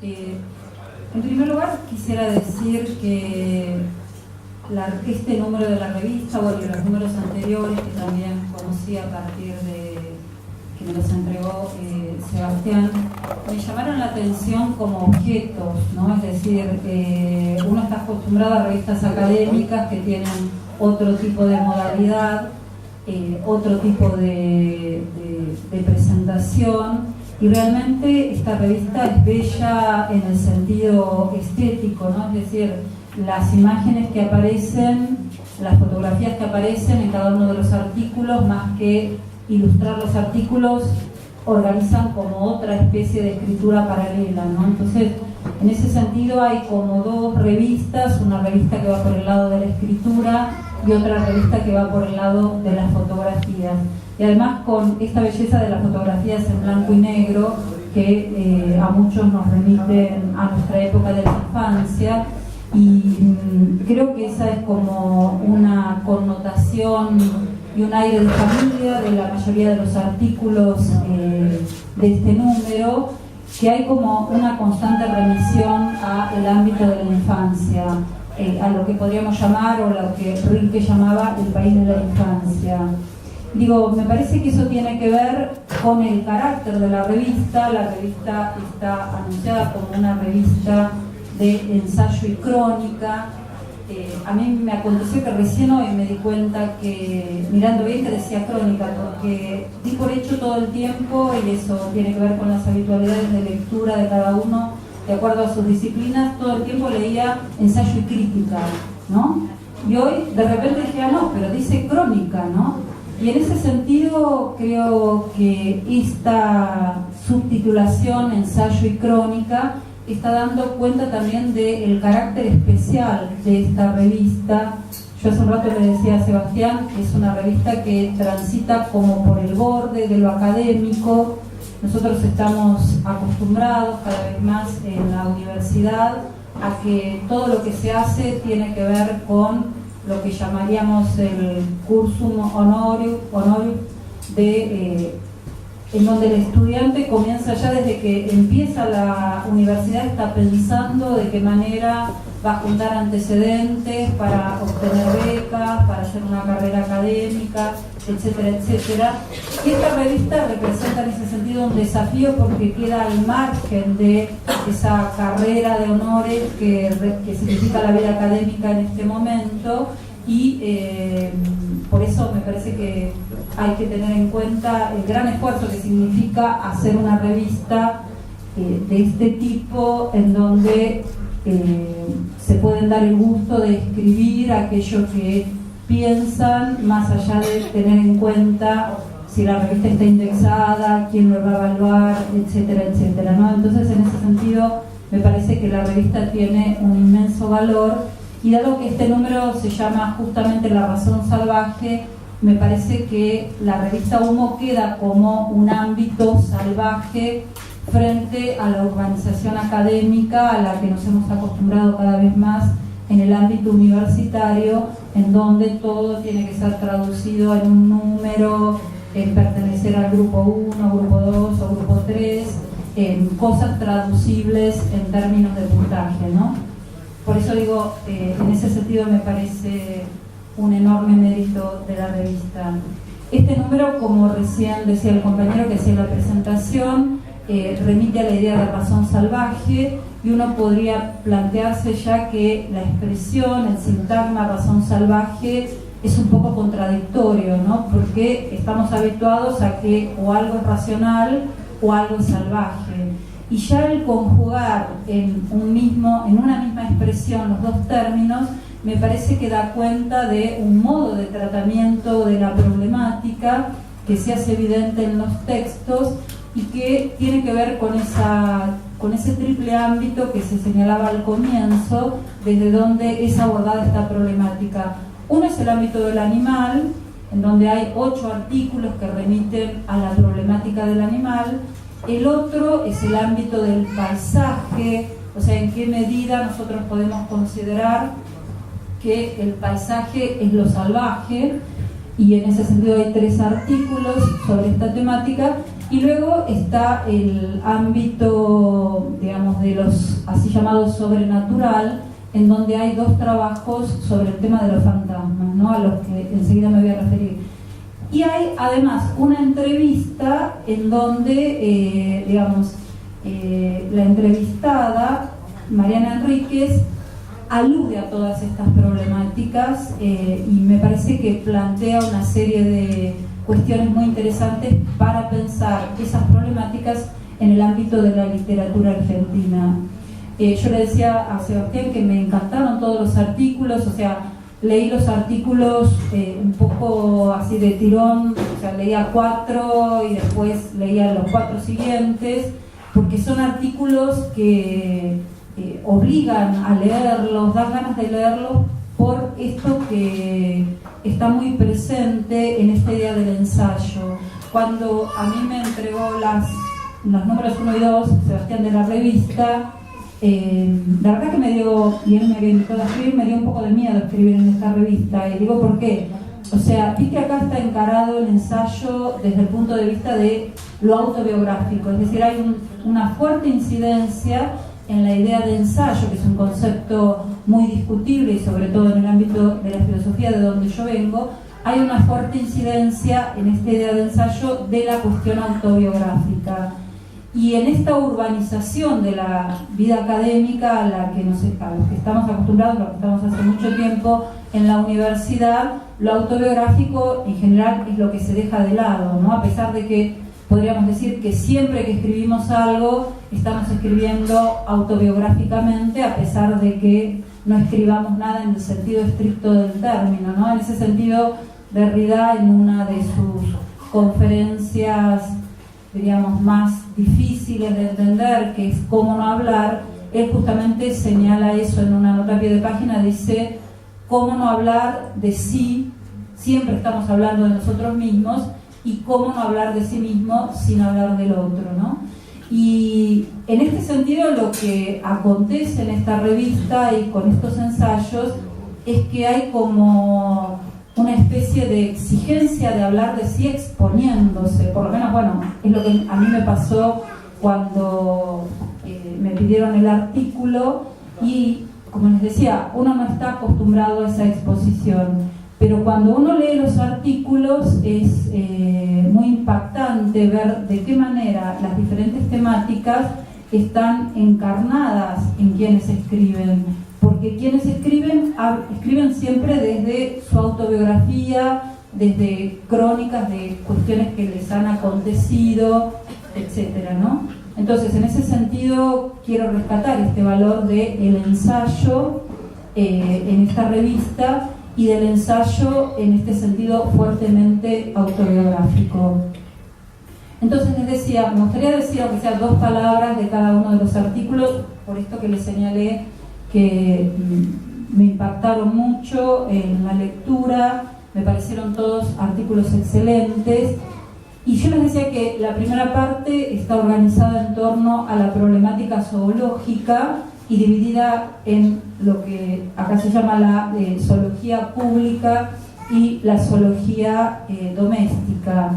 En primer lugar, quisiera decir que este número de la revista, bueno, y los números anteriores que también conocí a partir de que me los entregó Sebastián, me llamaron la atención como objetos, ¿no? Es decir, uno está acostumbrado a revistas académicas que tienen otro tipo de modalidad, otro tipo de presentación, y realmente esta revista es bella en el sentido estético, ¿no? Es decir, las imágenes que aparecen, las fotografías que aparecen en cada uno de los artículos, más que ilustrar los artículos, organizan como otra especie de escritura paralela, ¿no? Entonces, en ese sentido hay como dos revistas, una revista que va por el lado de la escritura y otra revista que va por el lado de las fotografías. Y además con esta belleza de las fotografías en blanco y negro que a muchos nos remiten a nuestra época de la infancia, y creo que esa es como una connotación y un aire de familia de la mayoría de los artículos de este número, que hay como una constante remisión al ámbito de la infancia, a lo que podríamos llamar, o lo que Rilke llamaba el país de la infancia. Digo, me parece que eso tiene que ver con el carácter de la revista. La revista está anunciada como una revista de ensayo y crónica. A mí me aconteció que recién hoy me di cuenta que, mirando bien, que decía crónica, porque di por hecho todo el tiempo, y eso tiene que ver con las habitualidades de lectura de cada uno, de acuerdo a sus disciplinas, todo el tiempo leía ensayo y crítica, ¿no? Y hoy de repente dije, no, pero dice crónica, ¿no? Y en ese sentido creo que esta subtitulación, ensayo y crónica, está dando cuenta también del carácter especial de esta revista. Yo hace un rato le decía a Sebastián que es una revista que transita como por el borde de lo académico. Nosotros estamos acostumbrados cada vez más en la universidad a que todo lo que se hace tiene que ver con lo que llamaríamos el cursum honorium, en donde el estudiante comienza ya desde que empieza la universidad, está pensando de qué manera va a juntar antecedentes para obtener becas, para hacer una carrera académica, etcétera, etcétera. Y esta revista representa en ese sentido un desafío, porque queda al margen de esa carrera de honores que significa la vida académica en este momento, y por eso me parece que hay que tener en cuenta el gran esfuerzo que significa hacer una revista de este tipo, en donde se pueden dar el gusto de escribir aquello que piensan, más allá de tener en cuenta si la revista está indexada, quién lo va a evaluar, etcétera, etcétera, ¿no? Entonces, en ese sentido, me parece que la revista tiene un inmenso valor, y dado que este número se llama justamente La Razón Salvaje, me parece que la revista Humo queda como un ámbito salvaje frente a la urbanización académica a la que nos hemos acostumbrado cada vez más en el ámbito universitario, en donde todo tiene que ser traducido en un número, en pertenecer al grupo 1, grupo 2 o grupo 3, en cosas traducibles en términos de puntaje, ¿no? Por eso digo, en ese sentido me parece un enorme mérito de la revista. Este número, como recién decía el compañero que hacía la presentación, remite a la idea de razón salvaje, y uno podría plantearse ya que la expresión, el sintagma razón salvaje es un poco contradictorio, ¿no? Porque estamos habituados a que o algo es racional o algo es salvaje. Y ya el conjugar en una misma expresión los dos términos, me parece que da cuenta de un modo de tratamiento de la problemática que se hace evidente en los textos, y que tiene que ver con ese triple ámbito que se señalaba al comienzo, desde donde es abordada esta problemática. Uno es el ámbito del animal, en donde hay 8 artículos que remiten a la problemática del animal. El otro es el ámbito del paisaje, o sea, en qué medida nosotros podemos considerar que el paisaje es lo salvaje. y en ese sentido hay 3 artículos sobre esta temática. Y luego está el ámbito, digamos, de los así llamados sobrenatural, en donde hay 2 trabajos sobre el tema de los fantasmas, ¿no?, a los que enseguida me voy a referir. Y hay además una entrevista en donde, la entrevistada, Mariana Enríquez, alude a todas estas problemáticas y me parece que plantea una serie de cuestiones muy interesantes para pensar esas problemáticas en el ámbito de la literatura argentina. Yo le decía a Sebastián que me encantaron todos los artículos, o sea, leí los artículos un poco así de tirón, o sea, leía 4 y después leía los 4 siguientes, porque son artículos que obligan a leerlos, dan ganas de leerlos por esto que está muy presente en esta idea del ensayo. Cuando a mí me entregó los números 1 y 2, Sebastián, de la revista, la verdad que me dio, y él me había invitado a escribir, me dio un poco de miedo escribir en esta revista, y digo, ¿por qué? O sea, vi que acá está encarado el ensayo desde el punto de vista de lo autobiográfico, es decir, hay una fuerte incidencia en la idea de ensayo, que es un concepto muy discutible y sobre todo en el ámbito de la filosofía de donde yo vengo, hay una fuerte incidencia en esta idea de ensayo de la cuestión autobiográfica. Y en esta urbanización de la vida académica a los que estamos acostumbrados, lo que estamos hace mucho tiempo en la universidad, lo autobiográfico en general es lo que se deja de lado, ¿no? A pesar de que podríamos decir que siempre que escribimos algo estamos escribiendo autobiográficamente, a pesar de que no escribamos nada en el sentido estricto del término, ¿no? En ese sentido, Derrida, en una de sus conferencias, diríamos, más difíciles de entender, que es cómo no hablar, él justamente señala eso en una nota a pie de página, dice cómo no hablar de sí, siempre estamos hablando de nosotros mismos, y cómo no hablar de sí mismo sin hablar del otro, ¿no? Y en este sentido lo que acontece en esta revista y con estos ensayos es que hay como una especie de exigencia de hablar de sí exponiéndose, por lo menos, bueno, es lo que a mí me pasó cuando me pidieron el artículo y, como les decía, uno no está acostumbrado a esa exposición, pero cuando uno lee los artículos es muy impactante ver de qué manera las diferentes temáticas están encarnadas en quienes escriben, porque quienes escriben siempre desde su autobiografía, desde crónicas de cuestiones que les han acontecido, etcétera, ¿no? Entonces, en ese sentido, quiero rescatar este valor del ensayo en esta revista y del ensayo en este sentido fuertemente autobiográfico. Entonces les decía, me gustaría decir, aunque sea 2 palabras de cada uno de los artículos, por esto que les señalé que me impactaron mucho en la lectura, me parecieron todos artículos excelentes. Y yo les decía que la primera parte está organizada en torno a la problemática zoológica y dividida en lo que acá se llama la zoología pública y la zoología doméstica.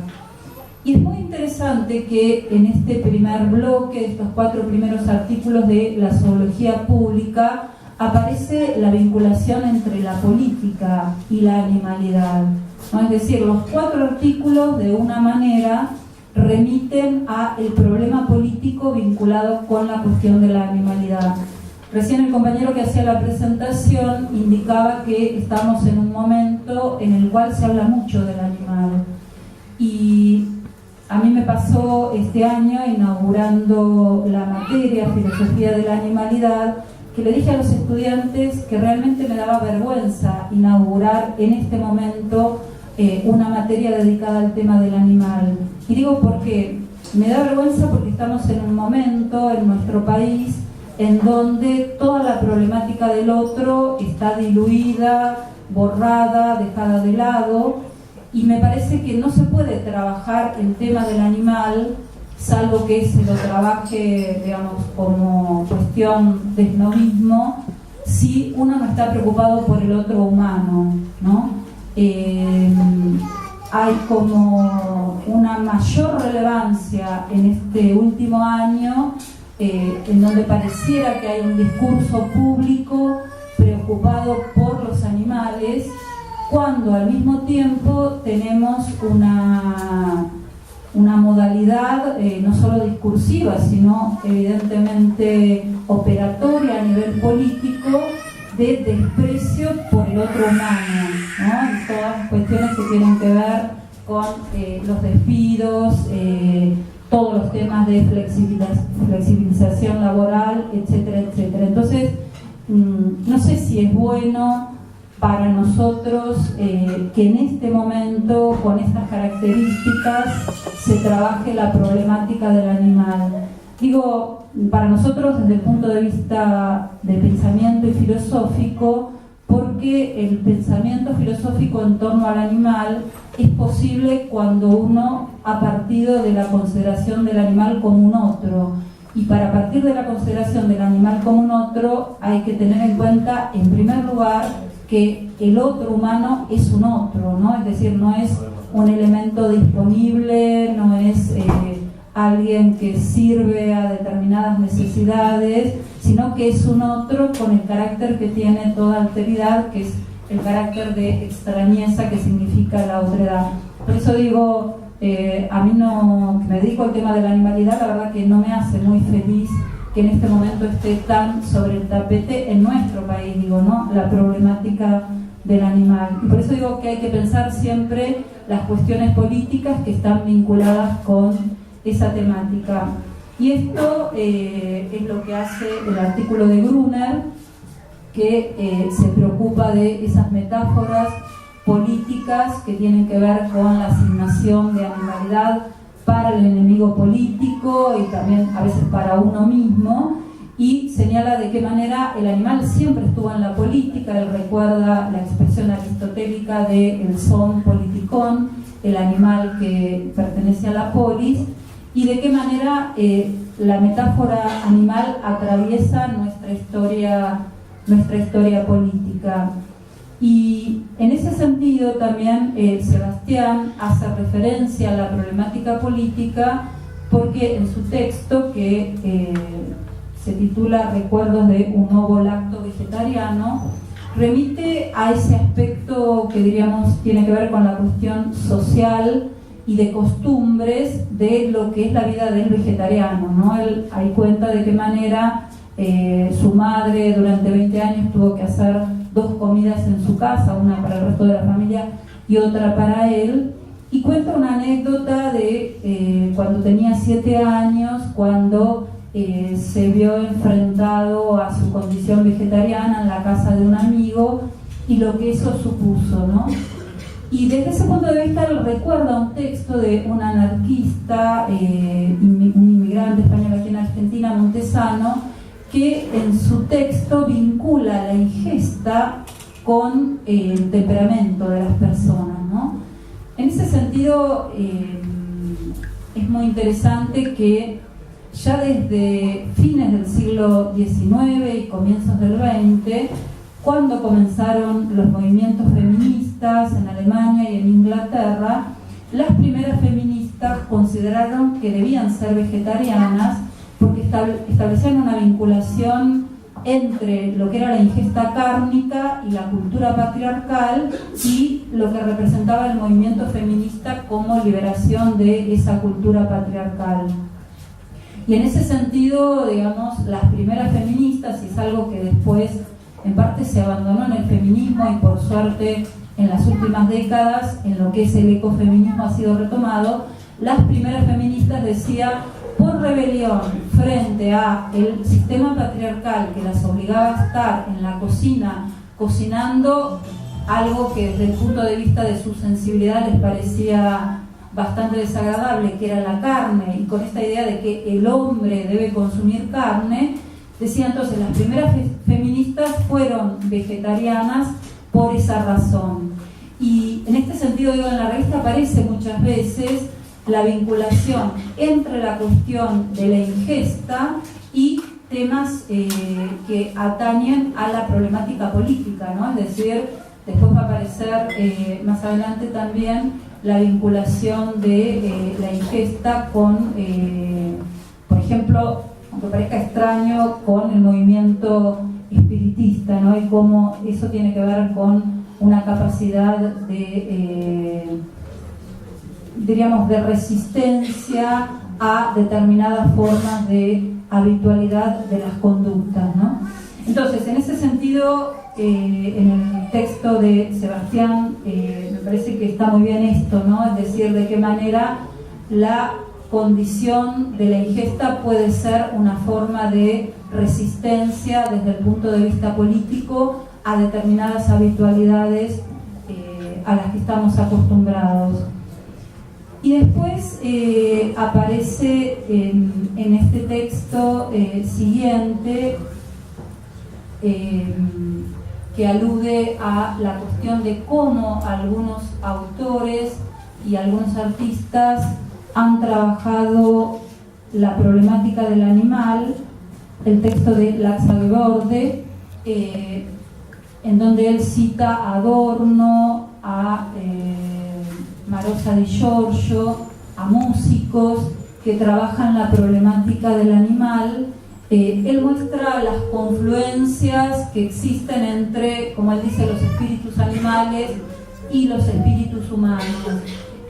Y es muy interesante que en este primer bloque, de estos 4 primeros artículos de la zoología pública, aparece la vinculación entre la política y la animalidad, ¿no? Es decir, los 4 artículos de una manera remiten a el problema político vinculado con la cuestión de la animalidad. Recién el compañero que hacía la presentación indicaba que estamos en un momento en el cual se habla mucho del animal. Y a mí me pasó este año, inaugurando la materia Filosofía de la Animalidad, que le dije a los estudiantes que realmente me daba vergüenza inaugurar en este momento una materia dedicada al tema del animal. Y digo porque me da vergüenza porque estamos en un momento en nuestro país en donde toda la problemática del otro está diluida, borrada, dejada de lado, y me parece que no se puede trabajar el tema del animal, salvo que se lo trabaje, digamos, como cuestión de snobismo, si uno no está preocupado por el otro humano, ¿no? hay como una mayor relevancia en este último año, en donde pareciera que hay un discurso público preocupado por los animales, cuando al mismo tiempo tenemos una modalidad no solo discursiva, sino evidentemente operatoria a nivel político, de desprecio por el otro humano, ¿no? Y todas las cuestiones que tienen que ver con los despidos, todos los temas de flexibilización laboral, etcétera, etcétera. Entonces, no sé si es bueno para nosotros que en este momento, con estas características, se trabaje la problemática del animal. Digo, para nosotros desde el punto de vista de pensamiento y filosófico, porque el pensamiento filosófico en torno al animal es posible cuando uno ha partido de la consideración del animal como un otro. Y para partir de la consideración del animal como un otro, hay que tener en cuenta, en primer lugar, que el otro humano es un otro, ¿no? Es decir, no es un elemento disponible, no es alguien que sirve a determinadas necesidades, sino que es un otro con el carácter que tiene toda alteridad, que es el carácter de extrañeza que significa la otredad. Por eso digo, a mí no, que me dedico al tema de la animalidad, la verdad que no me hace muy feliz que en este momento esté tan sobre el tapete en nuestro país, digo, ¿no? La problemática del animal. Y por eso digo que hay que pensar siempre las cuestiones políticas que están vinculadas con esa temática. Y esto es lo que hace el artículo de Gruner, que se preocupa de esas metáforas políticas que tienen que ver con la asignación de animalidad para el enemigo político y también a veces para uno mismo, y señala de qué manera el animal siempre estuvo en la política. Él recuerda la expresión aristotélica de el son politikon, el animal que pertenece a la polis, y de qué manera la metáfora animal atraviesa nuestra historia política. Y en ese sentido también Sebastián hace referencia a la problemática política, porque en su texto, que se titula Recuerdos de un nuevo lacto vegetariano, remite a ese aspecto que diríamos tiene que ver con la cuestión social y de costumbres de lo que es la vida del vegetariano, ¿no? Él ahí cuenta de qué manera su madre durante 20 años tuvo que hacer 2 comidas en su casa, una para el resto de la familia y otra para él, y cuenta una anécdota de cuando tenía 7 años, cuando se vio enfrentado a su condición vegetariana en la casa de un amigo y lo que eso supuso, ¿no? Y desde ese punto de vista él recuerda un texto de un anarquista, un inmigrante español aquí en Argentina, Montesano, que en su texto vincula la ingesta con el temperamento de las personas, ¿no? En ese sentido es muy interesante que ya desde fines del siglo XIX y comienzos del XX, cuando comenzaron los movimientos feministas en Alemania y en Inglaterra, las primeras feministas consideraron que debían ser vegetarianas porque establecían una vinculación entre lo que era la ingesta cárnica y la cultura patriarcal y lo que representaba el movimiento feminista como liberación de esa cultura patriarcal. Y en ese sentido, digamos, las primeras feministas, y es algo que después en parte se abandonó en el feminismo y por suerte en las últimas décadas en lo que es el ecofeminismo ha sido retomado, las primeras feministas decían, por rebelión frente a el sistema patriarcal que las obligaba a estar en la cocina cocinando algo que desde el punto de vista de su sensibilidad les parecía bastante desagradable, que era la carne, y con esta idea de que el hombre debe consumir carne, decía entonces las primeras feministas fueron vegetarianas por esa razón. Y en este sentido, digo, en la revista aparece muchas veces la vinculación entre la cuestión de la ingesta y temas que atañen a la problemática política, ¿no? Es decir, Después va a aparecer más adelante también la vinculación de la ingesta con, por ejemplo, aunque parezca extraño, con el movimiento espiritista, ¿no? Y cómo eso tiene que ver con una capacidad de, diríamos, de resistencia a determinadas formas de habitualidad de las conductas, ¿no? Entonces, en ese sentido, en el texto de Sebastián, me parece que está muy bien esto, ¿no? Es decir, de qué manera la condición de la ingesta puede ser una forma de resistencia desde el punto de vista político a determinadas habitualidades a las que estamos acostumbrados. Y después aparece en este texto siguiente que alude a la cuestión de cómo algunos autores y algunos artistas han trabajado la problemática del animal, el texto de Laxagorde, en donde él cita a Adorno, a Marosa di Giorgio, a músicos que trabajan la problemática del animal. Él muestra las confluencias que existen entre, como él dice, los espíritus animales y los espíritus humanos.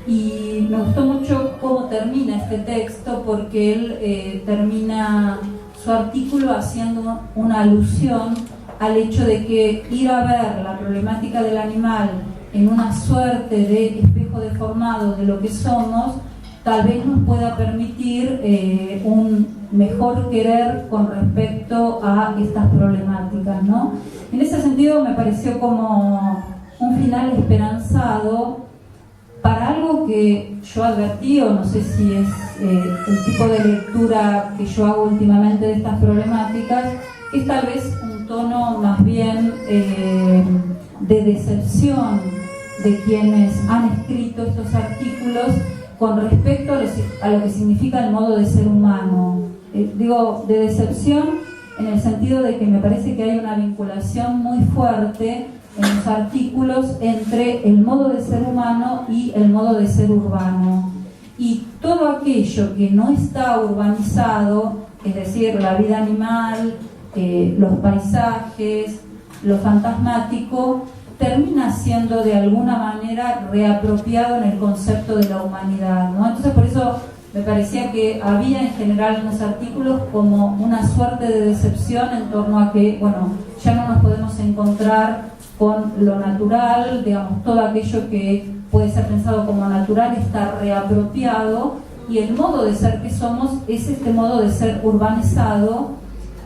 Y me gustó mucho cómo termina este texto, porque él termina su artículo haciendo una alusión al hecho de que ir a ver la problemática del animal en una suerte de espejo deformado de lo que somos, tal vez nos pueda permitir un mejor querer con respecto a estas problemáticas, ¿no? En ese sentido me pareció como un final esperanzado para algo que yo advertí, o no sé si es el tipo de lectura que yo hago últimamente de estas problemáticas, que es tal vez un tono más bien de decepción de quienes han escrito estos artículos con respecto a lo que significa el modo de ser humano. Digo, de decepción en el sentido de que me parece que hay una vinculación muy fuerte en los artículos entre el modo de ser humano y el modo de ser urbano. Y todo aquello que no está urbanizado, es decir, la vida animal, los paisajes, lo fantasmático, termina siendo de alguna manera reapropiado en el concepto de la humanidad, ¿no? Entonces, por eso me parecía que había en general en los artículos como una suerte de decepción en torno a que, bueno, ya no nos podemos encontrar con lo natural, digamos, todo aquello que puede ser pensado como natural está reapropiado, y el modo de ser que somos es este modo de ser urbanizado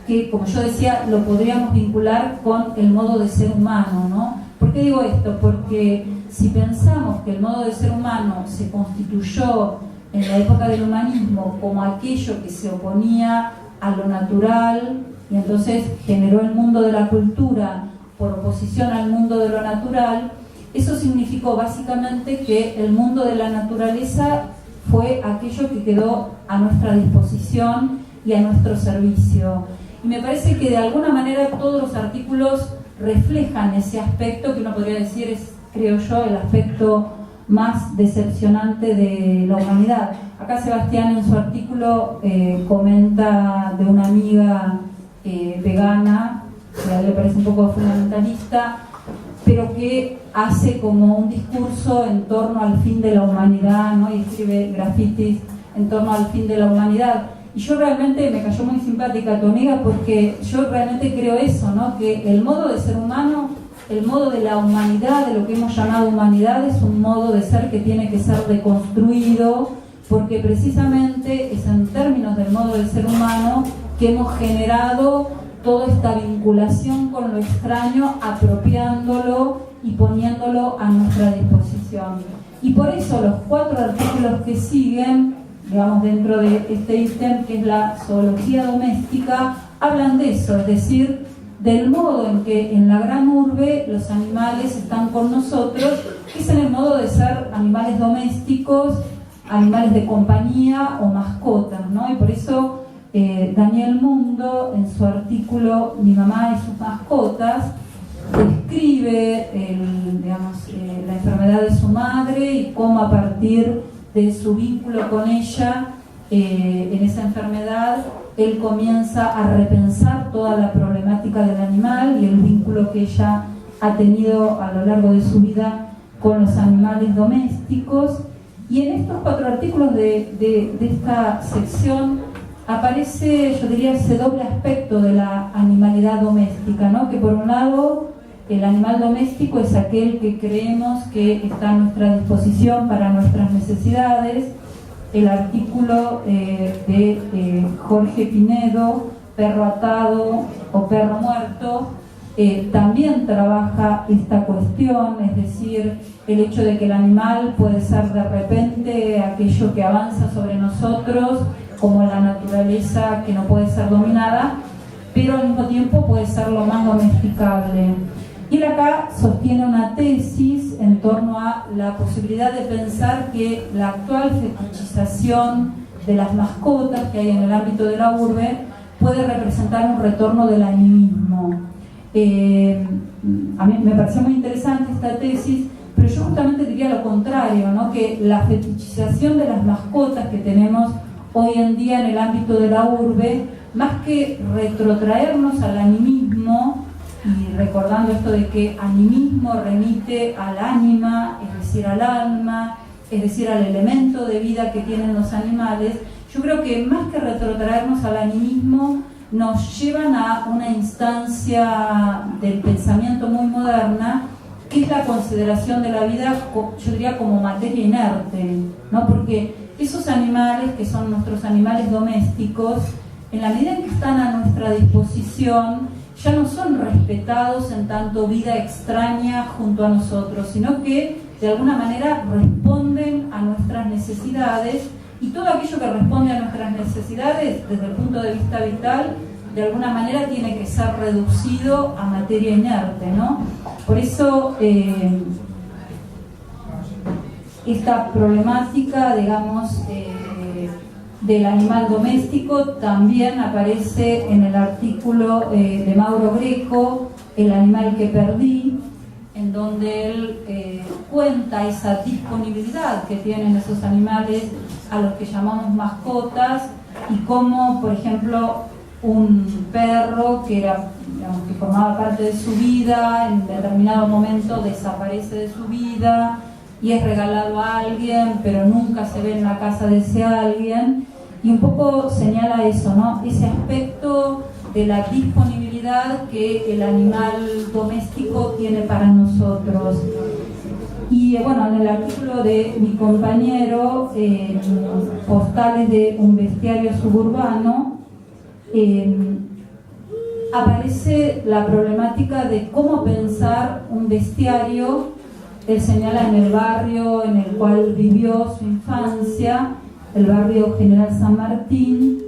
que, como yo decía, lo podríamos vincular con el modo de ser humano, ¿no? ¿Por qué digo esto? Porque si pensamos que el modo de ser humano se constituyó en la época del humanismo como aquello que se oponía a lo natural, y entonces generó el mundo de la cultura por oposición al mundo de lo natural, eso significó básicamente que el mundo de la naturaleza fue aquello que quedó a nuestra disposición y a nuestro servicio. Y me parece que de alguna manera todos los artículos reflejan ese aspecto que uno podría decir es, creo yo, el aspecto más decepcionante de la humanidad. Acá Sebastián en su artículo comenta de una amiga vegana, que a él le parece un poco fundamentalista, pero que hace como un discurso en torno al fin de la humanidad, ¿no? Y escribe grafitis en torno al fin de la humanidad. Y yo realmente me cayó muy simpática tu amiga, porque yo realmente creo eso, ¿no? Que el modo de ser humano, el modo de la humanidad, de lo que hemos llamado humanidad, es un modo de ser que tiene que ser deconstruido, porque precisamente es en términos del modo de ser humano que hemos generado toda esta vinculación con lo extraño, apropiándolo y poniéndolo a nuestra disposición. Y por eso los 4 artículos que siguen, digamos, dentro de este ítem, que es la zoología doméstica, hablan de eso, es decir, del modo en que en la gran urbe los animales están con nosotros, que es en el modo de ser animales domésticos, animales de compañía o mascotas, ¿no? Y por eso Daniel Mundo, en su artículo Mi mamá y sus mascotas, describe la enfermedad de su madre y cómo a partir de su vínculo con ella en esa enfermedad él comienza a repensar toda la problemática del animal y el vínculo que ella ha tenido a lo largo de su vida con los animales domésticos. Y en estos 4 artículos de esta sección aparece, yo diría, ese doble aspecto de la animalidad doméstica, ¿no? Que por un lado el animal doméstico es aquel que creemos que está a nuestra disposición para nuestras necesidades. El artículo de Jorge Pinedo, Perro atado o perro muerto, también trabaja esta cuestión, es decir, el hecho de que el animal puede ser de repente aquello que avanza sobre nosotros, como la naturaleza que no puede ser dominada, pero al mismo tiempo puede ser lo más domesticable. Y él acá sostiene una tesis en torno a la posibilidad de pensar que la actual fetichización de las mascotas que hay en el ámbito de la urbe puede representar un retorno del animismo. A mí me pareció muy interesante esta tesis, pero yo justamente diría lo contrario, ¿no? Que la fetichización de las mascotas que tenemos hoy en día en el ámbito de la urbe, más que retrotraernos al animismo, y recordando esto de que animismo remite al ánima, es decir, al alma, es decir, al elemento de vida que tienen los animales, yo creo que más que retrotraernos al animismo, nos llevan a una instancia del pensamiento muy moderna, que es la consideración de la vida, yo diría, como materia inerte, ¿no? Porque esos animales, que son nuestros animales domésticos, en la medida en que están a nuestra disposición, ya no son respetados en tanto vida extraña junto a nosotros, sino que de alguna manera responden a nuestras necesidades, y todo aquello que responde a nuestras necesidades desde el punto de vista vital, de alguna manera tiene que ser reducido a materia inerte, ¿no? Por eso esta problemática, digamos, del animal doméstico también aparece en el artículo de Mauro Greco, El animal que perdí, en donde él cuenta esa disponibilidad que tienen esos animales a los que llamamos mascotas, y cómo, por ejemplo, un perro que era, digamos, que formaba parte de su vida, en determinado momento desaparece de su vida y es regalado a alguien, pero nunca se ve en la casa de ese alguien, y un poco señala eso, ¿no? Ese aspecto de la disponibilidad que el animal doméstico tiene para nosotros. Y bueno, en el artículo de mi compañero, Postales de un bestiario suburbano, aparece la problemática de cómo pensar un bestiario. Él señala en el barrio en el cual vivió su infancia, el barrio General San Martín,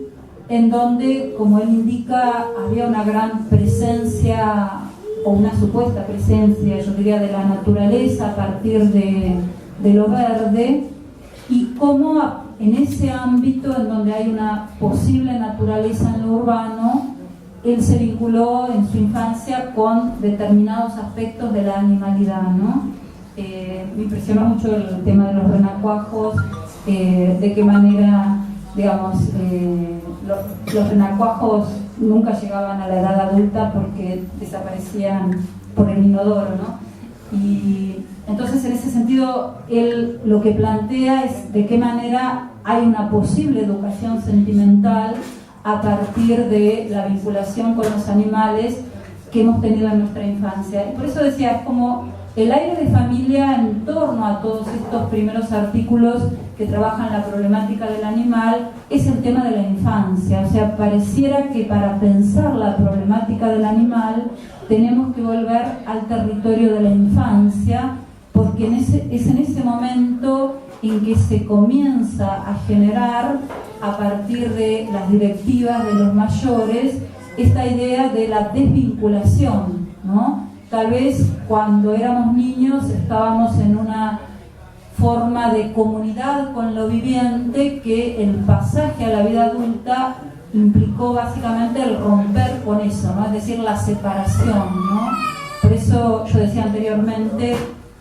en donde, como él indica, había una gran presencia, o una supuesta presencia, yo diría, de la naturaleza a partir de lo verde, y cómo en ese ámbito en donde hay una posible naturaleza en lo urbano, él se vinculó en su infancia con determinados aspectos de la animalidad, ¿no? Me impresionó mucho el tema de los renacuajos, de qué manera, digamos, los renacuajos nunca llegaban a la edad adulta porque desaparecían por el inodoro, ¿no? Y entonces, en ese sentido, él lo que plantea es de qué manera hay una posible educación sentimental a partir de la vinculación con los animales que hemos tenido en nuestra infancia. Y por eso decía, es como el aire de familia en torno a todos estos primeros artículos que trabajan la problemática del animal, es el tema de la infancia. O sea, pareciera que para pensar la problemática del animal tenemos que volver al territorio de la infancia, porque es en ese momento en que se comienza a generar, a partir de las directivas de los mayores, esta idea de la desvinculación, ¿no? Tal vez cuando éramos niños estábamos en una forma de comunidad con lo viviente, que el pasaje a la vida adulta implicó básicamente el romper con eso, ¿no? Es decir, la separación, ¿no? Por eso yo decía anteriormente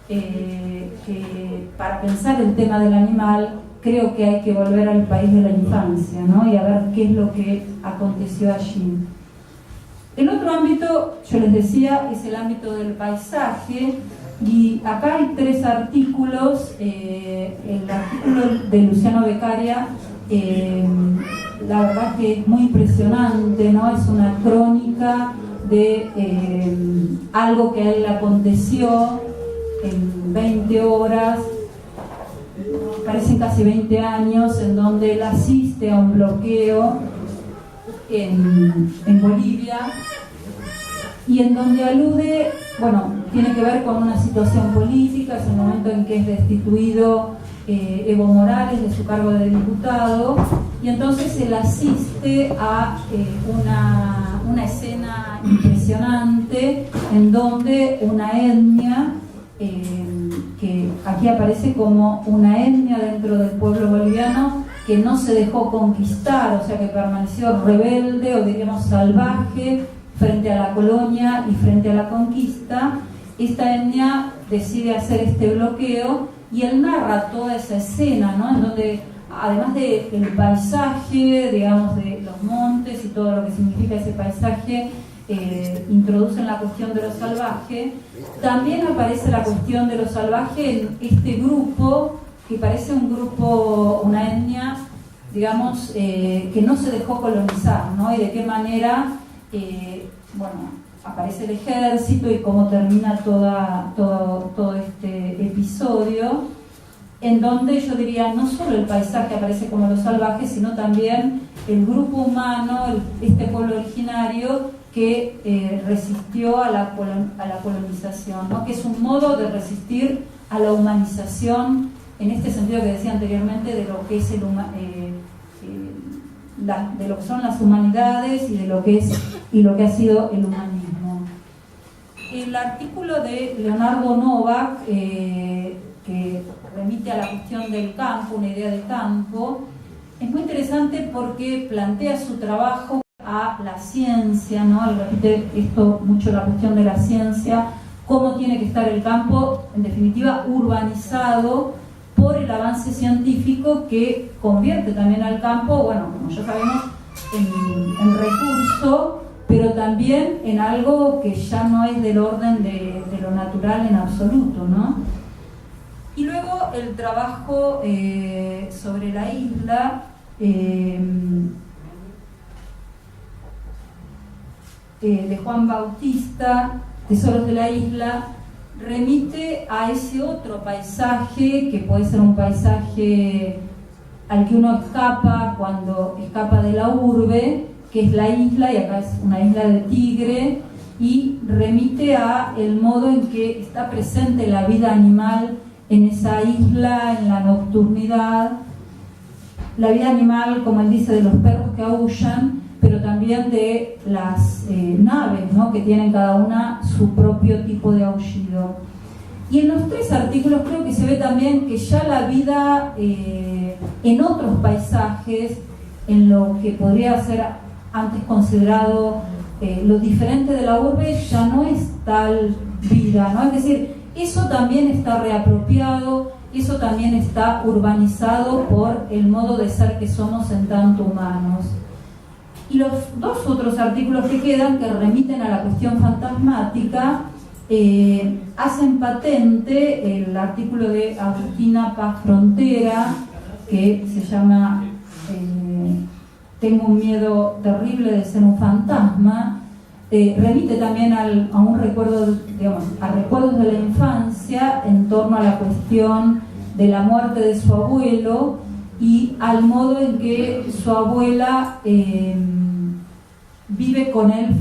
que para pensar el tema del animal creo que hay que volver al país de la infancia, ¿no? Y a ver qué es lo que aconteció allí. El otro ámbito, yo les decía, es el ámbito del paisaje, y acá hay 3 artículos. El artículo de Luciano Beccaria, la verdad que es muy impresionante, ¿no? Es una crónica de algo que a él le aconteció en 20 horas, parecen casi 20 años, en donde él asiste a un bloqueo en Bolivia, y en donde alude, bueno, tiene que ver con una situación política. Es el momento en que es destituido Evo Morales de su cargo de diputado, y entonces él asiste a una escena impresionante en donde una etnia, que aquí aparece como una etnia dentro del pueblo boliviano, que no se dejó conquistar, o sea que permaneció rebelde, o diríamos salvaje, frente a la colonia y frente a la conquista. Esta etnia decide hacer este bloqueo, y él narra toda esa escena, ¿no? En donde, además del paisaje, digamos, de los montes y todo lo que significa ese paisaje, introducen la cuestión de lo salvaje. También aparece la cuestión de lo salvaje en este grupo, que parece un grupo, una etnia, digamos, que no se dejó colonizar, ¿no? Y de qué manera, bueno, aparece el ejército y cómo termina todo este episodio, en donde yo diría no solo el paisaje aparece como lo salvaje, sino también el grupo humano, este pueblo originario que resistió a la colonización, ¿no? Que es un modo de resistir a la humanización, en este sentido que decía anteriormente, de lo que es de lo que son las humanidades y de lo que es y lo que ha sido el humanismo. El artículo de Leonardo Novak, que remite a la cuestión del campo, una idea de campo, es muy interesante porque plantea su trabajo a la ciencia, ¿no? Él repite esto mucho, la cuestión de la ciencia, cómo tiene que estar el campo, en definitiva, urbanizado por el avance científico, que convierte también al campo, bueno, como ya sabemos, en recurso, pero también en algo que ya no es del orden de lo natural en absoluto, ¿no? Y luego el trabajo sobre la isla, de Juan Bautista, Tesoros de la Isla, remite a ese otro paisaje, que puede ser un paisaje al que uno escapa cuando escapa de la urbe, que es la isla, y acá es una isla de Tigre, y remite a el modo en que está presente la vida animal en esa isla, en la nocturnidad, la vida animal, como él dice, de los perros que aúllan, pero también de las naves, ¿no? Que tienen cada una su propio tipo de aullido. Y en los 3 artículos creo que se ve también que ya la vida en otros paisajes, en lo que podría ser antes considerado lo diferente de la urbe, ya no es tal vida, ¿no? Es decir, eso también está reapropiado, eso también está urbanizado por el modo de ser que somos en tanto humanos. Y los 2 otros artículos que quedan, que remiten a la cuestión fantasmática, hacen patente el artículo de Agustina Paz Frontera, que se llama Tengo un miedo terrible de ser un fantasma. Remite también a un recuerdo, digamos, a recuerdos de la infancia en torno a la cuestión de la muerte de su abuelo y al modo en que su abuela vive con él,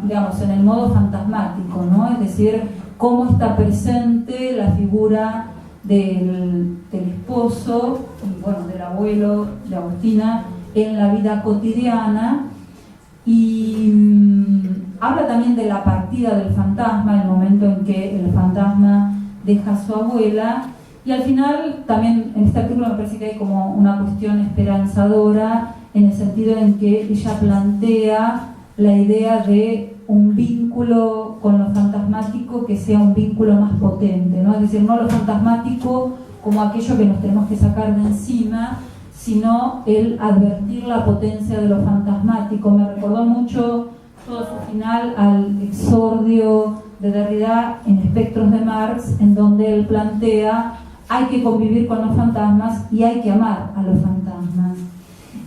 digamos, en el modo fantasmático, ¿no? Es decir, cómo está presente la figura del esposo y, bueno, del abuelo de Agustina en la vida cotidiana. Y habla también de la partida del fantasma, el momento en que el fantasma deja a su abuela, y al final también en este artículo me parece que hay como una cuestión esperanzadora, en el sentido en que ella plantea la idea de un vínculo con lo fantasmático que sea un vínculo más potente, ¿no? Es decir, no lo fantasmático como aquello que nos tenemos que sacar de encima, sino el advertir la potencia de lo fantasmático. Me recordó mucho todo su final al exordio de Derrida en Espectros de Marx, en donde él plantea: hay que convivir con los fantasmas y hay que amar a los fantasmas.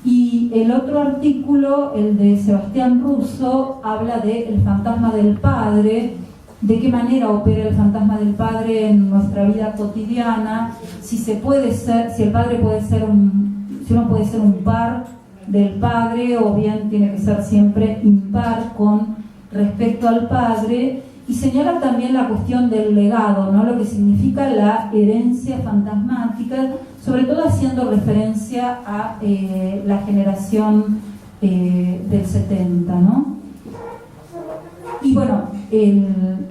Y el otro artículo, el de Sebastián Russo, habla del fantasma del padre, de qué manera opera el fantasma del padre en nuestra vida cotidiana, si el padre puede ser si uno puede ser un par del padre o bien tiene que ser siempre impar con respecto al padre. Y señala también la cuestión del legado, ¿no? Lo que significa la herencia fantasmática, sobre todo haciendo referencia a la generación del 70, ¿no? Y bueno,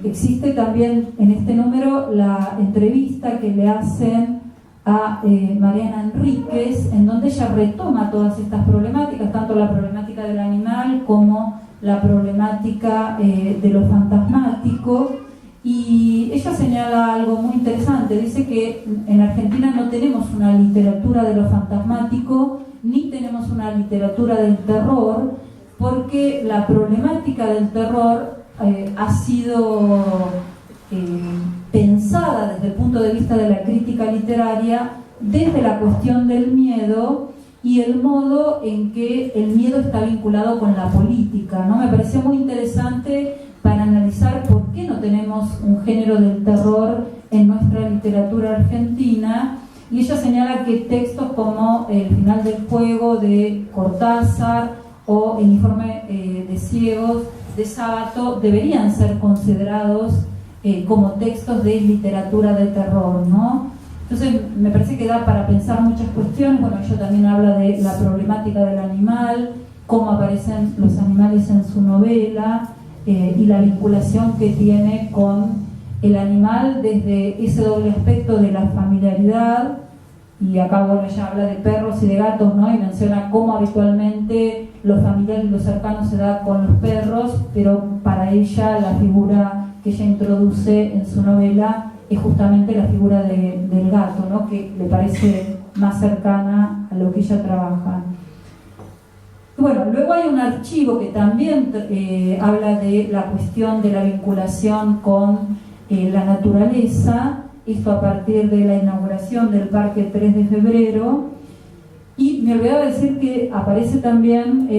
existe también en este número la entrevista que le hacen a Mariana Enríquez, en donde ella retoma todas estas problemáticas, tanto la problemática del animal como la problemática de lo fantasmático, y ella señala algo muy interesante. Dice que en Argentina no tenemos una literatura de lo fantasmático ni tenemos una literatura del terror, porque la problemática del terror ha sido pensada desde el punto de vista de la crítica literaria desde la cuestión del miedo y el modo en que el miedo está vinculado con la política, ¿no? Me pareció muy interesante para analizar por qué no tenemos un género del terror en nuestra literatura argentina, y ella señala que textos como El final del juego de Cortázar o El informe de ciegos de Sábato deberían ser considerados como textos de literatura de terror, ¿no? Entonces me parece que da para pensar muchas cuestiones. Bueno, ella también habla de la problemática del animal, cómo aparecen los animales en su novela y la vinculación que tiene con el animal desde ese doble aspecto de la familiaridad. Y acá, bueno, ella habla de perros y de gatos, ¿no? Y menciona cómo habitualmente lo familiar y lo cercano se da con los perros, pero para ella la figura que ella introduce en su novela es justamente la figura del gato, ¿no? Que le parece más cercana a lo que ella trabaja. Bueno, luego hay un archivo que también habla de la cuestión de la vinculación con la naturaleza, esto a partir de la inauguración del Parque 3 de Febrero, y me olvidaba decir que aparece también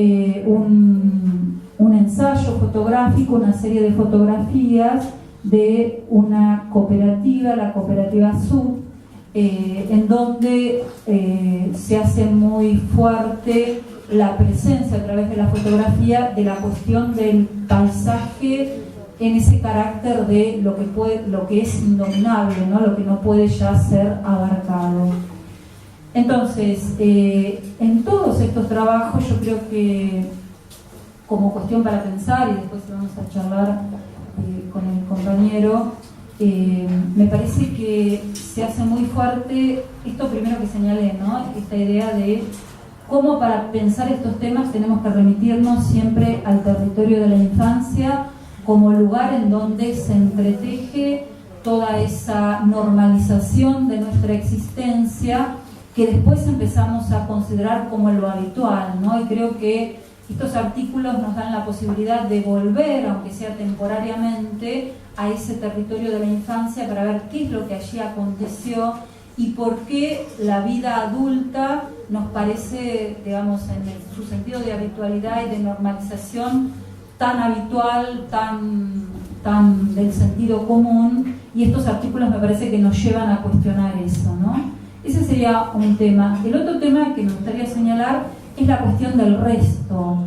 un ensayo fotográfico, una serie de fotografías de una cooperativa, la cooperativa Sub, en donde se hace muy fuerte la presencia a través de la fotografía de la cuestión del paisaje en ese carácter de lo que es indominable, ¿no? Lo que no puede ya ser abarcado. Entonces, en todos estos trabajos yo creo que como cuestión para pensar, y después vamos a charlar con el compañero, me parece que se hace muy fuerte esto primero que señalé, ¿no? Esta idea de cómo para pensar estos temas tenemos que remitirnos siempre al territorio de la infancia como lugar en donde se entreteje toda esa normalización de nuestra existencia que después empezamos a considerar como lo habitual, ¿no? Y creo que estos artículos nos dan la posibilidad de volver, aunque sea temporariamente, a ese territorio de la infancia para ver qué es lo que allí aconteció y por qué la vida adulta nos parece, digamos, en su sentido de habitualidad y de normalización, tan habitual, tan del sentido común, y estos artículos me parece que nos llevan a cuestionar eso, ¿no? Ese sería un tema. El otro tema que me gustaría señalar es la cuestión del resto,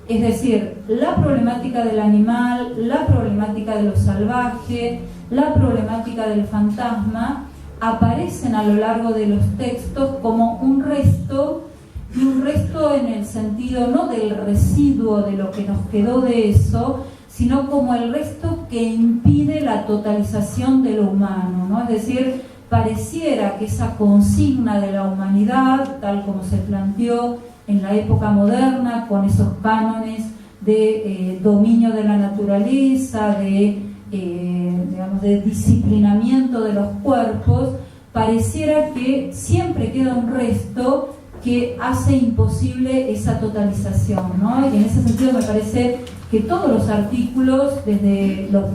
es decir, la problemática del animal, la problemática de lo salvaje, la problemática del fantasma aparecen a lo largo de los textos como un resto, y un resto en el sentido no del residuo de lo que nos quedó de eso, sino como el resto que impide la totalización de lo humano, ¿no? Es decir, pareciera que esa consigna de la humanidad, tal como se planteó en la época moderna, con esos cánones de dominio de la naturaleza, digamos, de disciplinamiento de los cuerpos, pareciera que siempre queda un resto que hace imposible esa totalización, ¿no? Y en ese sentido me parece que todos los artículos, desde los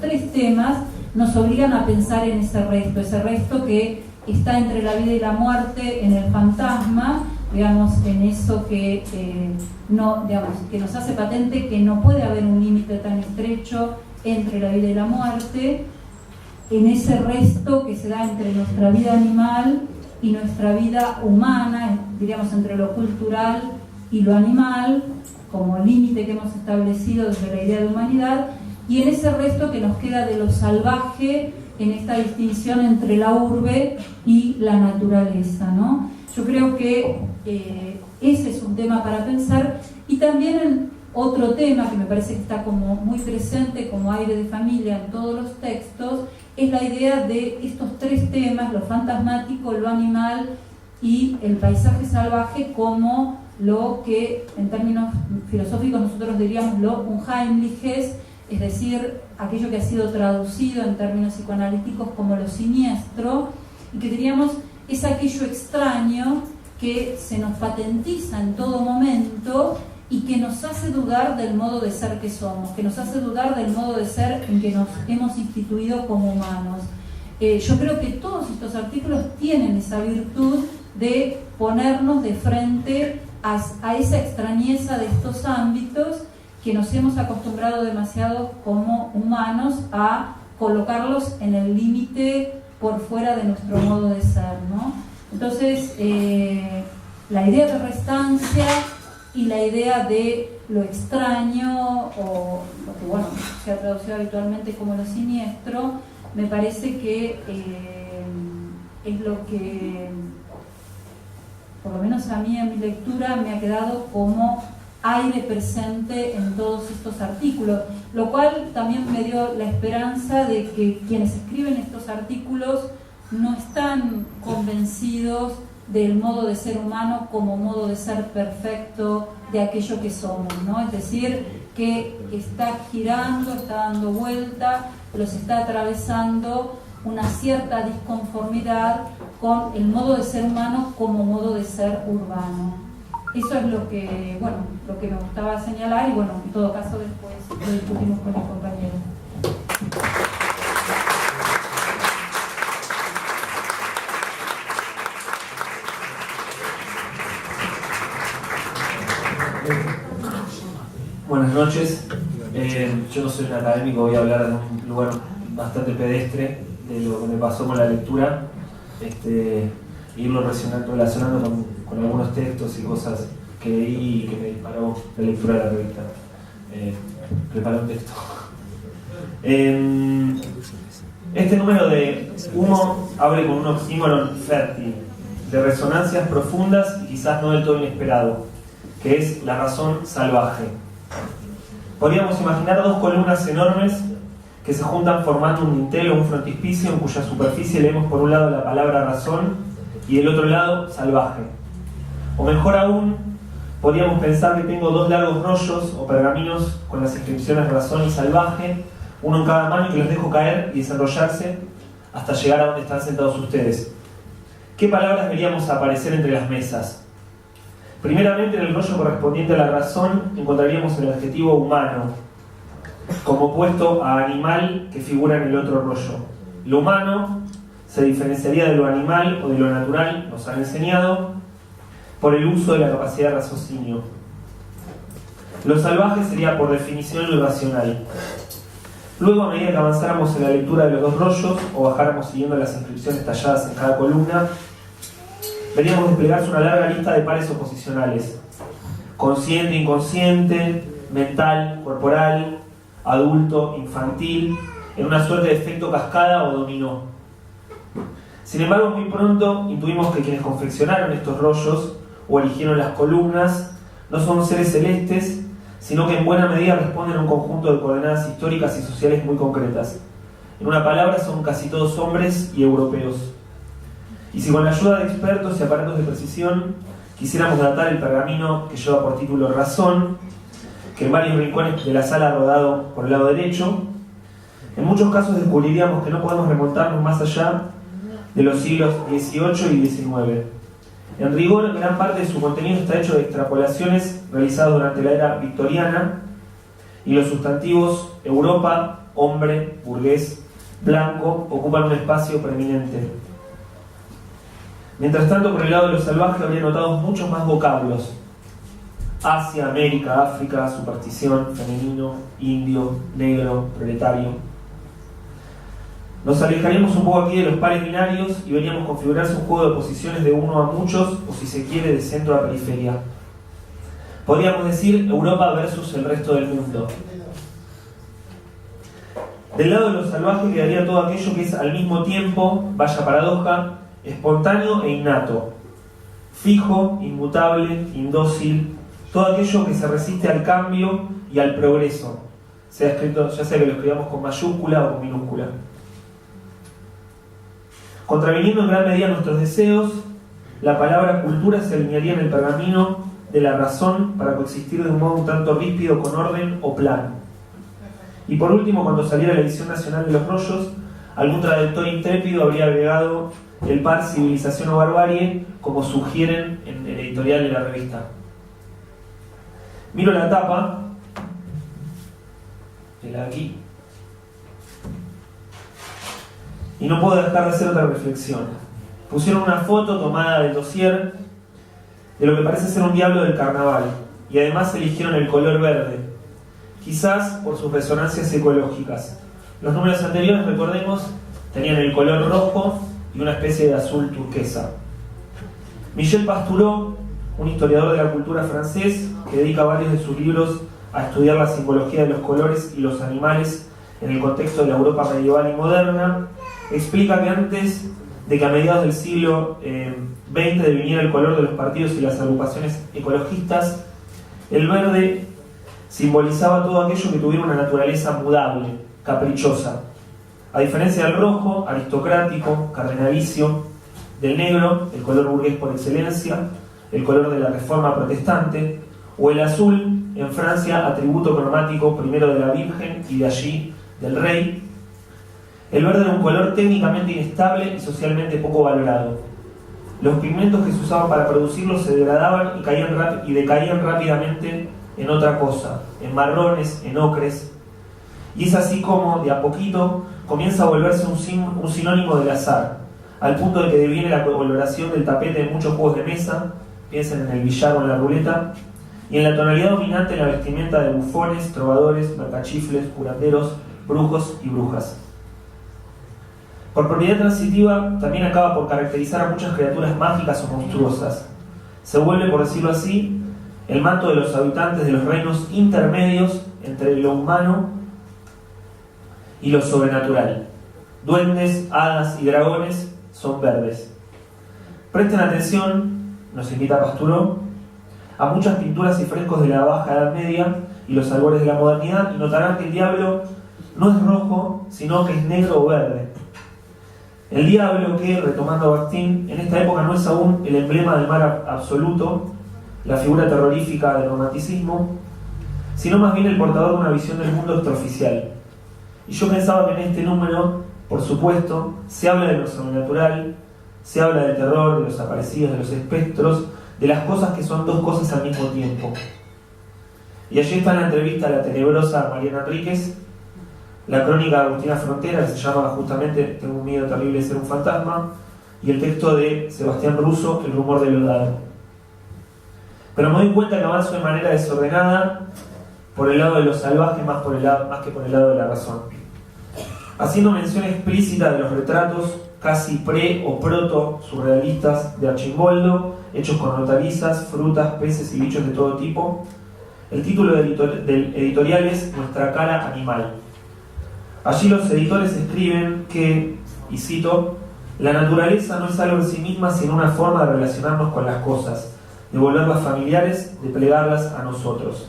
3 temas, nos obligan a pensar en ese resto que está entre la vida y la muerte, en el fantasma, digamos, en eso que que nos hace patente que no puede haber un límite tan estrecho entre la vida y la muerte, en ese resto que se da entre nuestra vida animal y nuestra vida humana, diríamos entre lo cultural y lo animal, como límite que hemos establecido desde la idea de humanidad, y en ese resto que nos queda de lo salvaje, en esta distinción entre la urbe y la naturaleza, ¿no? Yo creo que ese es un tema para pensar, y también otro tema que me parece que está como muy presente como aire de familia en todos los textos, es la idea de estos 3 temas, lo fantasmático, lo animal y el paisaje salvaje, como lo que en términos filosóficos nosotros diríamos lo unheimliches, es decir, aquello que ha sido traducido en términos psicoanalíticos como lo siniestro, y que diríamos es aquello extraño que se nos patentiza en todo momento y que nos hace dudar del modo de ser que somos, que nos hace dudar del modo de ser en que nos hemos instituido como humanos. Yo creo que todos estos artículos tienen esa virtud de ponernos de frente a esa extrañeza de estos ámbitos que nos hemos acostumbrado demasiado como humanos a colocarlos en el límite por fuera de nuestro modo de ser, ¿no? Entonces, la idea de restancia y la idea de lo extraño, o lo que bueno, se ha traducido habitualmente como lo siniestro, me parece que es lo que, por lo menos a mí en mi lectura, me ha quedado como aire presente en todos estos artículos, lo cual también me dio la esperanza de que quienes escriben estos artículos no están convencidos del modo de ser humano como modo de ser perfecto de aquello que somos, ¿no? Es decir, que está girando, está dando vuelta, los está atravesando una cierta disconformidad con el modo de ser humano como modo de ser urbano. Eso es lo que me gustaba señalar, y bueno, en todo caso después lo discutimos con mis compañeros. Buenas noches. Yo no soy un académico, voy a hablar de un lugar bastante pedestre de lo que me pasó con la lectura, irlo relacionando con algunos textos y cosas que leí y que me disparó la lectura de la revista. Preparé un texto. Este número de Humo abre con un oxímoron fértil, de resonancias profundas y quizás no del todo inesperado, que es la razón salvaje. Podríamos imaginar 2 columnas enormes que se juntan formando un dintel o un frontispicio en cuya superficie leemos por un lado la palabra razón y del otro lado salvaje. O mejor aún, podríamos pensar que tengo 2 largos rollos o pergaminos con las inscripciones razón y salvaje, uno en cada mano, y que los dejo caer y desenrollarse hasta llegar a donde están sentados ustedes. ¿Qué palabras veríamos aparecer entre las mesas? Primeramente, en el rollo correspondiente a la razón encontraríamos el adjetivo humano, como opuesto a animal que figura en el otro rollo. Lo humano se diferenciaría de lo animal o de lo natural, nos han enseñado, por el uso de la capacidad de raciocinio. Lo salvaje sería por definición lo irracional. Luego, a medida que avanzáramos en la lectura de los 2 rollos o bajáramos siguiendo las inscripciones talladas en cada columna, veríamos desplegarse una larga lista de pares oposicionales: consciente, inconsciente, mental, corporal, adulto, infantil, en una suerte de efecto cascada o dominó. Sin embargo, muy pronto intuimos que quienes confeccionaron estos rollos o eligieron las columnas no son seres celestes, sino que en buena medida responden a un conjunto de coordenadas históricas y sociales muy concretas. En una palabra, son casi todos hombres y europeos. Y si con la ayuda de expertos y aparatos de precisión quisiéramos datar el pergamino que lleva por título Razón, que en varios rincones de la sala rodado por el lado derecho. En muchos casos descubriríamos que no podemos remontarnos más allá de los siglos XVIII y XIX. En rigor, gran parte de su contenido está hecho de extrapolaciones realizadas durante la era victoriana, y los sustantivos Europa, hombre, burgués, blanco ocupan un espacio preeminente. Mientras tanto, por el lado de lo salvaje habría notado muchos más vocablos: Asia, América, África, superstición, femenino, indio, negro, proletario. Nos alejaríamos un poco aquí de los pares binarios y veríamos configurarse un juego de posiciones de uno a muchos, o si se quiere, de centro a periferia. Podríamos decir Europa versus el resto del mundo. Del lado de lo salvaje quedaría todo aquello que es al mismo tiempo, vaya paradoja, espontáneo e innato, fijo, inmutable, indócil, todo aquello que se resiste al cambio y al progreso, sea escrito, ya sea que lo escribamos con mayúscula o con minúscula. Contraviniendo en gran medida nuestros deseos, la palabra cultura se alinearía en el pergamino de la razón para coexistir de un modo un tanto ríspido con orden o plan. Y por último, cuando saliera la edición nacional de Los Rollos, algún traductor intrépido habría agregado el par civilización o barbarie, como sugieren en el editorial de la revista. Miro la tapa, de aquí, y no puedo dejar de hacer otra reflexión. Pusieron una foto tomada del dossier de lo que parece ser un diablo del carnaval, y además eligieron el color verde, quizás por sus resonancias ecológicas. Los números anteriores, recordemos, tenían el color rojo y una especie de azul turquesa. Michel Pastoureau, un historiador de la cultura francés que dedica varios de sus libros a estudiar la simbología de los colores y los animales en el contexto de la Europa medieval y moderna, explica que antes de que a mediados del siglo XX deviniera el color de los partidos y las agrupaciones ecologistas, el verde simbolizaba todo aquello que tuviera una naturaleza mudable, caprichosa. A diferencia del rojo, aristocrático, cardenalicio, del negro, el color burgués por excelencia, el color de la Reforma protestante, o el azul, en Francia, atributo cromático primero de la Virgen y de allí del Rey. El verde era un color técnicamente inestable y socialmente poco valorado. Los pigmentos que se usaban para producirlo se degradaban y decaían rápidamente en otra cosa, en marrones, en ocres. Y es así como, de a poquito, comienza a volverse un sinónimo del azar, al punto de que deviene la coloración del tapete en muchos juegos de mesa, piensen en el billar o en la ruleta, y en la tonalidad dominante en la vestimenta de bufones, trovadores, mercachifles, curanderos, brujos y brujas. Por propiedad transitiva, también acaba por caracterizar a muchas criaturas mágicas o monstruosas. Se vuelve, por decirlo así, el manto de los habitantes de los reinos intermedios entre lo humano y lo sobrenatural. Duendes, hadas y dragones son verdes. Presten atención, nos invita Pastoureau, a muchas pinturas y frescos de la Baja Edad Media y los albores de la modernidad, y notarán que el diablo no es rojo, sino que es negro o verde. El diablo que, retomando a Bakhtin, en esta época no es aún el emblema del mal absoluto, la figura terrorífica del romanticismo, sino más bien el portador de una visión del mundo extraoficial. Y yo pensaba que en este número, por supuesto, se habla de lo sobrenatural, se habla del terror, de los aparecidos, de los espectros, de las cosas que son dos cosas al mismo tiempo. Y allí está en la entrevista a la tenebrosa Mariana Enríquez, la crónica de Agustina Frontera, que se llama justamente Tengo un miedo terrible de ser un fantasma, y el texto de Sebastián Russo, El rumor del Odado. Pero me doy cuenta que avanzo de manera desordenada por el lado de lo salvaje más que por el lado de la razón. Haciendo mención explícita de los retratos casi pre o proto surrealistas de Archimboldo, hechos con hortalizas, frutas, peces y bichos de todo tipo, el título del editorial es Nuestra cara animal. Allí los editores escriben que, y cito, la naturaleza no es algo en sí misma, sino una forma de relacionarnos con las cosas, de volverlas familiares, de plegarlas a nosotros.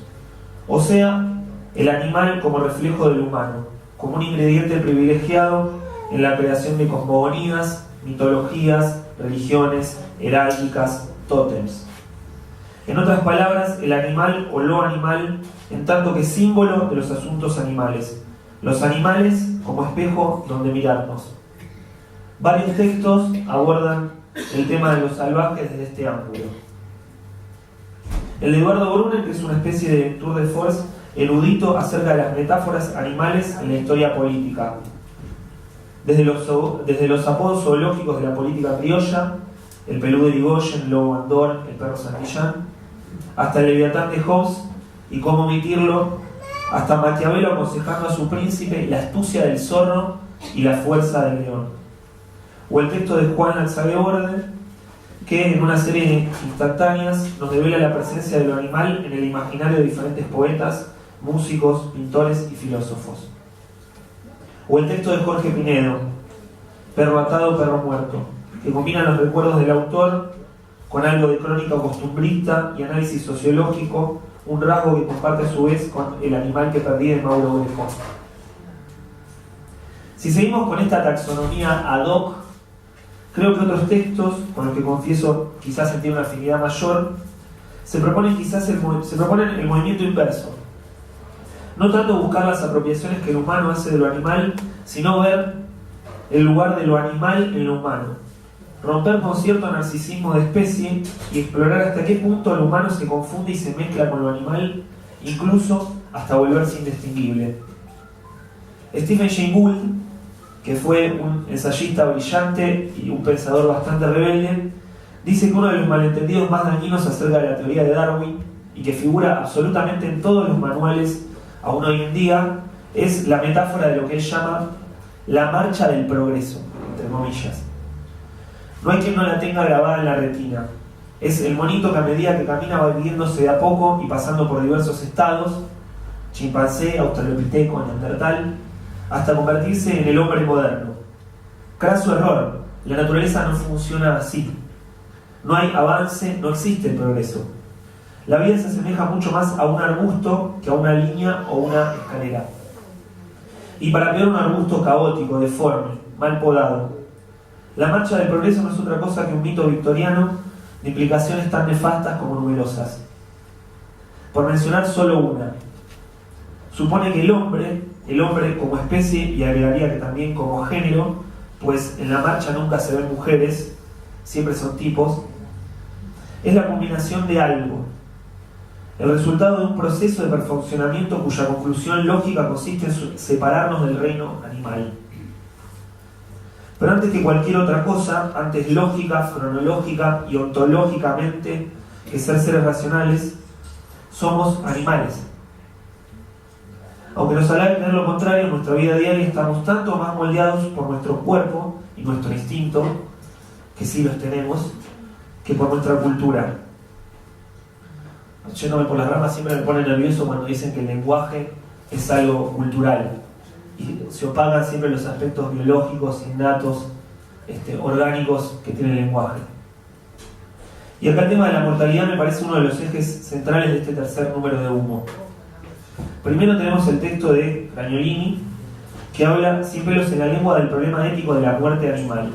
O sea, el animal como reflejo del humano, como un ingrediente privilegiado en la creación de cosmogonías, mitologías, religiones, heráldicas, tótems. En otras palabras, el animal o lo animal en tanto que símbolo de los asuntos animales. Los animales como espejo donde mirarnos. Varios textos abordan el tema de los salvajes desde este ángulo. El de Eduardo Brunner, que es una especie de tour de force erudito acerca de las metáforas animales en la historia política. Desde los apodos zoológicos de la política criolla, el peludo de Irigoyen, el lobo Andor, el perro Santillán, hasta el Leviatán de Hobbes y cómo omitirlo, hasta Maquiavelo aconsejando a su príncipe la astucia del zorro y la fuerza del león. O el texto de Juan Alzadeborde, que en una serie de instantáneas nos devela la presencia de lo animal en el imaginario de diferentes poetas, músicos, pintores y filósofos. O el texto de Jorge Pinedo, Perro atado, perro muerto, que combina los recuerdos del autor con algo de crónica costumbrista y análisis sociológico, un rasgo que comparte a su vez con El animal que perdí de Mauro Greco. Si seguimos con esta taxonomía ad hoc, creo que otros textos, con los que confieso quizás sentir una afinidad mayor, se proponen el movimiento inverso. No tanto buscar las apropiaciones que el humano hace de lo animal, sino ver el lugar de lo animal en lo humano. Romper con cierto narcisismo de especie y explorar hasta qué punto el humano se confunde y se mezcla con lo animal, incluso hasta volverse indistinguible. Stephen Jay Gould, que fue un ensayista brillante y un pensador bastante rebelde, dice que uno de los malentendidos más dañinos acerca de la teoría de Darwin, y que figura absolutamente en todos los manuales aún hoy en día, es la metáfora de lo que él llama la marcha del progreso, entre comillas. No hay quien no la tenga grabada en la retina. Es el monito que a medida que camina va viviéndose de a poco y pasando por diversos estados, chimpancé, australopiteco, neandertal, hasta convertirse en el hombre moderno. Craso error, la naturaleza no funciona así. No hay avance, no existe el progreso. La vida se asemeja mucho más a un arbusto que a una línea o una escalera. Y para peor, un arbusto caótico, deforme, mal podado. La marcha del progreso no es otra cosa que un mito victoriano de implicaciones tan nefastas como numerosas. Por mencionar solo una, supone que el hombre como especie, y agregaría que también como género, pues en la marcha nunca se ven mujeres, siempre son tipos, es la culminación de algo, el resultado de un proceso de perfeccionamiento cuya conclusión lógica consiste en separarnos del reino animal. Pero antes que cualquier otra cosa, antes lógica, cronológica y ontológicamente que ser seres racionales, somos animales. Aunque nos alabe creer lo contrario, en nuestra vida diaria estamos tanto más moldeados por nuestro cuerpo y nuestro instinto, que sí los tenemos, que por nuestra cultura. Yéndome por las ramas, siempre me pone nervioso cuando dicen que el lenguaje es algo cultural y se opacan siempre los aspectos biológicos, innatos, orgánicos que tiene el lenguaje. Y acá el tema de la mortalidad me parece uno de los ejes centrales de este tercer número de Humo. Primero tenemos el texto de Cragnolini, que habla sin pelos en la lengua del problema ético de la muerte animal,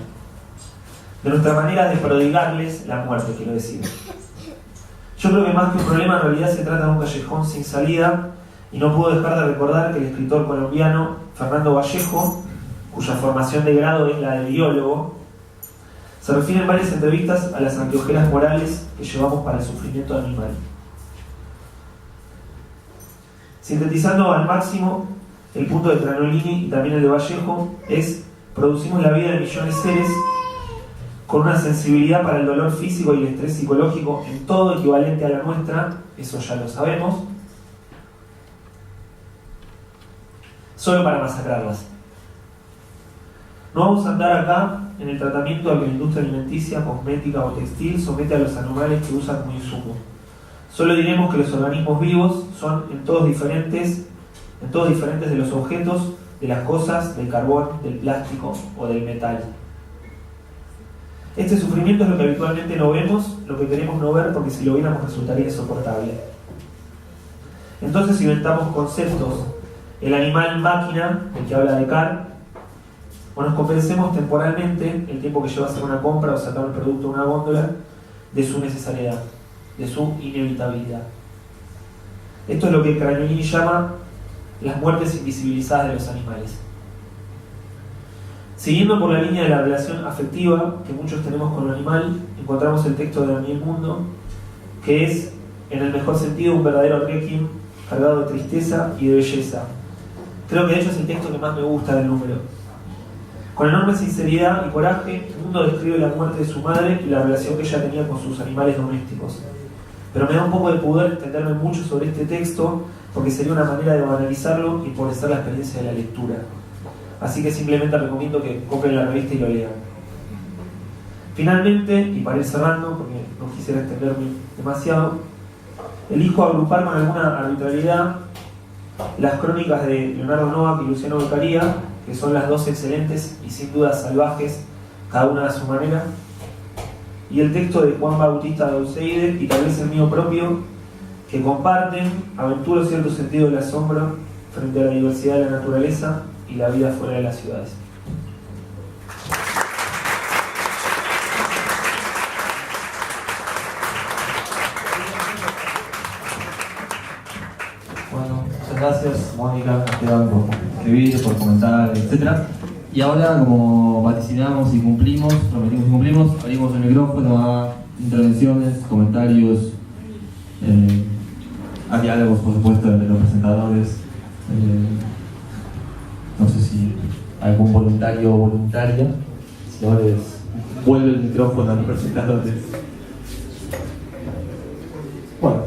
de nuestra manera de prodigarles la muerte, quiero decir. Yo creo que más que un problema, en realidad se trata de un callejón sin salida, y no puedo dejar de recordar que el escritor colombiano Fernando Vallejo, cuya formación de grado es la de biólogo, se refiere en varias entrevistas a las anteojeras morales que llevamos para el sufrimiento animal. Sintetizando al máximo, el punto de Cragnolini y también el de Vallejo es: producimos la vida de millones de seres con una sensibilidad para el dolor físico y el estrés psicológico en todo equivalente a la nuestra, eso ya lo sabemos, solo para masacrarlas. No vamos a andar acá en el tratamiento al que la industria alimenticia, cosmética o textil somete a los animales que usan como insumo. Solo diremos que los organismos vivos son en todos diferentes de los objetos, de las cosas, del carbón, del plástico o del metal. Este sufrimiento es lo que habitualmente no vemos, lo que queremos no ver, porque si lo viéramos resultaría insoportable. Entonces inventamos conceptos: el animal máquina, del que habla Descartes, o nos convencemos temporalmente, el tiempo que lleva a hacer una compra o sacar un producto de una góndola, de su necesariedad. de su inevitabilidad. Esto es lo que Cragnolini llama las muertes invisibilizadas de los animales. Siguiendo por la línea de la relación afectiva que muchos tenemos con lo animal, encontramos el texto de Daniel Mundo, que es, en el mejor sentido, un verdadero requiem cargado de tristeza y de belleza. Creo que de hecho es el texto que más me gusta del número. Con enorme sinceridad y coraje, Mundo describe la muerte de su madre y la relación que ella tenía con sus animales domésticos. Pero me da un poco de pudor extenderme mucho sobre este texto, porque sería una manera de banalizarlo y empobrecer la experiencia de la lectura. Así que simplemente recomiendo que compren la revista y lo lean. Finalmente, y para ir cerrando, porque no quisiera extenderme demasiado, elijo agrupar con alguna arbitrariedad las crónicas de Leonardo Novak y Luciano Beccaria, que son las dos excelentes y sin duda salvajes, cada una a su manera, y el texto de Juan Bautista Dauseide y tal vez el mío propio, que comparten aventuras y cierto sentido del asombro frente a la diversidad de la naturaleza y la vida fuera de las ciudades. Bueno, muchas gracias, Mónica, Esteban, por escribir, por comentar, etc. Y ahora, como vaticinamos y cumplimos, prometimos y cumplimos, abrimos el micrófono a intervenciones, comentarios, a diálogos, por supuesto, de los presentadores. No sé si algún voluntario o voluntaria, si no les vuelve el micrófono a los presentadores. Bueno.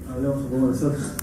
Hablamos un poco de nosotros.